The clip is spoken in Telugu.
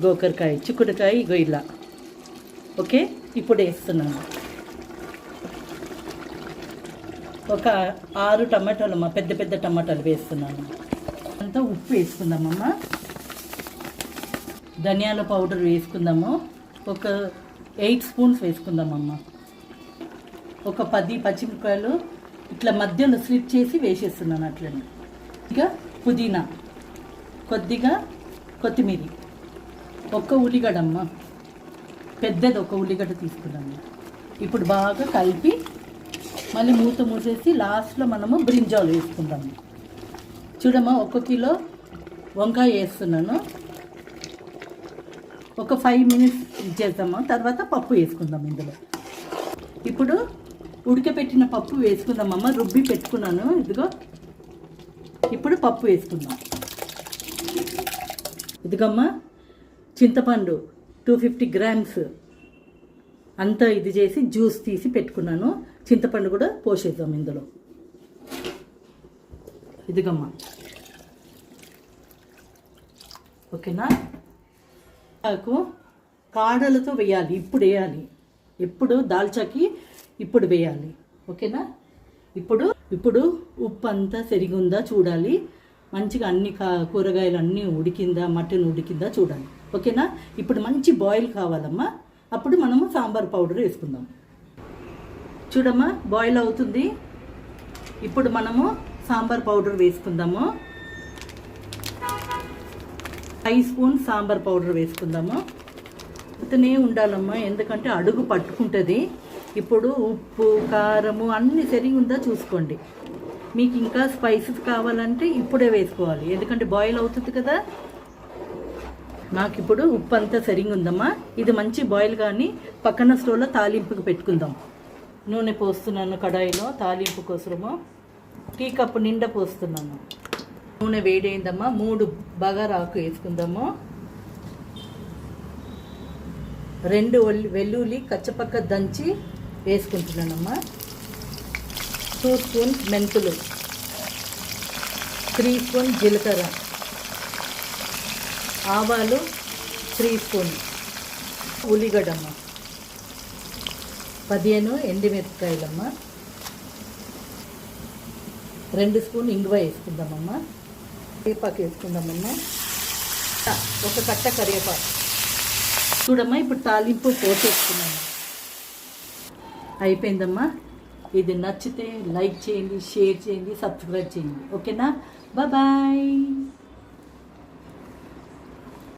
గోకరకాయ చిక్కుడుకాయ ఇగో ఇలా. ఓకే, ఇప్పుడు వేస్తున్నాను ఒక 6 టమాటాలు పెద్ద పెద్ద టమాటాలు వేస్తున్నాను. అంతా ఉప్పు వేసుకుందామమ్మా. ధనియాల పౌడర్ వేసుకుందాము. ఒక 8 స్పూన్స్ వేసుకుందామమ్మా. ఒక 10 పచ్చిమిరపకాయలు ఇట్లా మధ్యలో స్లిట్ చేసి వేసేస్తున్నాను అట్లనే. ఇక పుదీనా, కొద్దిగా కొత్తిమీర, ఒక్క ఉల్లిగడ్డమ్మ, పెద్దది ఒక ఉల్లిగడ్డ తీసుకున్నాము. ఇప్పుడు బాగా కలిపి మళ్ళీ మూత మూసేసి లాస్ట్లో మనము బ్రింజాల్ వేసుకుందాము. చూడమ్మా, 1 కిలో వంకాయ వేస్తున్నాను. ఒక 5 మినిట్స్ ఇచ్చేద్దాము. తర్వాత పప్పు వేసుకుందాం ఇందులో. ఇప్పుడు ఉడకపెట్టిన పప్పు వేసుకుందామమ్మ. రుబ్బి పెట్టుకున్నాను ఇదిగో. ఇప్పుడు పప్పు వేసుకుందాం. ఇదిగమ్మా చింతపండు 250 గ్రామ్స్ అంతా ఇది చేసి జ్యూస్ తీసి పెట్టుకున్నాను. చింతపండు కూడా పోసేద్దాం ఇందులో. ఇదిగమ్మా, ఓకేనా. నాకు కాడలతో వేయాలి, ఇప్పుడు వేయాలి. ఎప్పుడు దాల్చాకి ఇప్పుడు వేయాలి, ఓకేనా. ఇప్పుడు ఉప్పు అంతా సరిగుందా చూడాలి. మంచిగా అన్ని కూరగాయలు అన్నీ ఉడికిందా, మటన్ ఉడికిందా చూడాలి, ఓకేనా. ఇప్పుడు మంచి బాయిల్ కావాలమ్మా. అప్పుడు మనము సాంబార్ పౌడర్ వేసుకుందాం. చూడమ్మా, బాయిల్ అవుతుంది. ఇప్పుడు మనము సాంబార్ పౌడర్ వేసుకుందాము. 5 స్పూన్ సాంబార్ పౌడర్ వేసుకుందాము. ఇతనే ఉండాలమ్మా, ఎందుకంటే అడుగు పట్టుకుంటుంది. ఇప్పుడు ఉప్పు కారము అన్నీ సరిగా ఉందా చూసుకోండి. మీకు ఇంకా స్పైసెస్ కావాలంటే ఇప్పుడే వేసుకోవాలి, ఎందుకంటే బాయిల్ అవుతుంది కదా. నాకు ఇప్పుడు ఉప్పు అంతా సరిగా ఉందమ్మా. ఇది మంచి బాయిల్ కానీ పక్కన స్టవ్లో తాలింపుకి పెట్టుకుందాం. నూనె పోస్తున్నాను కడాయిలో తాలింపు కోసము. టీ కప్పు నిండా పోస్తున్నాను. నూనె వేడైందమ్మా. 3 బగారాకు వేసుకుందాము. 2 వెల్లుల్లి కచ్చపక్క దంచి వేసుకుంటున్నానమ్మా. 2 స్పూన్స్ మెంతులు, 3 స్పూన్ జీలకర్ర, ఆవాలు 3 స్పూన్, ఉల్లిగడ్డమ్మ, 15 ఎండుమిరపకాయలమ్మ, 2 స్పూన్ ఇంగువ వేసుకుందామమ్మా. కరివేపాకు వేసుకుందామమ్మా. ఒక కట్ట కరివేపాకు. చూడమ్మా, ఇప్పుడు తాలింపు పోసేసుకున్నాము. అయిపోయిందమ్మా. ఇది నచ్చితే లైక్ చేయండి, షేర్ చేయండి, సబ్స్క్రైబ్ చేయండి, ఓకేనా. బాయ్.